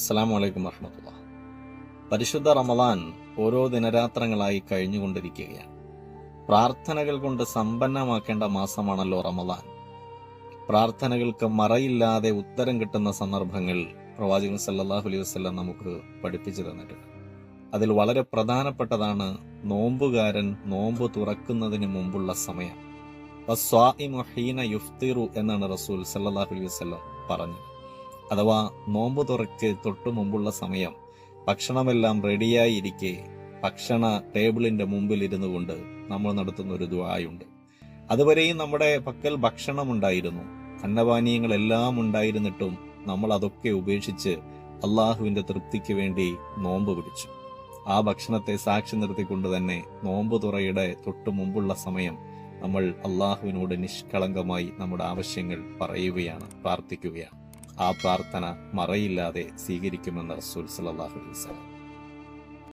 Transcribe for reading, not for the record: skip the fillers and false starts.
അസ്സലാമു അലൈക്കും വറഹ്മത്തുള്ളാഹി. പരിശുദ്ധ റമദാൻ ഓരോ ദിനരാത്രങ്ങളായി കഴിഞ്ഞുകൊണ്ടിരിക്കുകയാണ്. പ്രാർത്ഥനകൾ കൊണ്ട് സമ്പന്നമാക്കേണ്ട മാസമാണല്ലോ റമദാൻ. പ്രാർത്ഥനകൾക്ക് മറയില്ലാതെ ഉത്തരം കിട്ടുന്ന സന്ദർഭങ്ങൾ പ്രവാചകൻ സല്ലല്ലാഹു അലൈഹി വസല്ലം നമുക്ക് പഠിപ്പിച്ചു തന്നിട്ടുണ്ട്. അതിൽ വളരെ പ്രധാനപ്പെട്ടതാണ് നോമ്പുകാരൻ നോമ്പ് തുറക്കുന്നതിന് മുമ്പുള്ള സമയം. വസ്വാഇമു ഹീന യുഫ്തിറു എന്നാണ് റസൂൽ സല്ലല്ലാഹു അലൈഹി വസല്ലം പറഞ്ഞത്. അഥവാ നോമ്പ് തുറക്ക് തൊട്ടു മുമ്പുള്ള സമയം ഭക്ഷണമെല്ലാം റെഡിയായിരിക്കെ ഭക്ഷണ ടേബിളിന്റെ മുമ്പിൽ ഇരുന്നു കൊണ്ട് നമ്മൾ നടത്തുന്ന ഒരു ദുആയുണ്ട്. അതുവരെയും നമ്മുടെ പക്കൽ ഭക്ഷണമുണ്ടായിരുന്നു, അന്നപാനീയങ്ങളെല്ലാം ഉണ്ടായിരുന്നിട്ടും നമ്മൾ അതൊക്കെ ഉപേക്ഷിച്ച് അള്ളാഹുവിന്റെ തൃപ്തിക്ക് വേണ്ടി നോമ്പ് പിടിച്ചു. ആ ഭക്ഷണത്തെ സാക്ഷി നിർത്തിക്കൊണ്ട് തന്നെ നോമ്പ് തുറയുടെ തൊട്ടു മുമ്പുള്ള സമയം നമ്മൾ അള്ളാഹുവിനോട് നിഷ്കളങ്കമായി നമ്മുടെ ആവശ്യങ്ങൾ പറയുകയാണ്, പ്രാർത്ഥിക്കുകയാണ്. ആ പ്രാർത്ഥന മറയില്ലാതെ സ്വീകരിക്കുമെന്ന് റസൂൽ സല്ലല്ലാഹു അലൈഹി വസല്ലം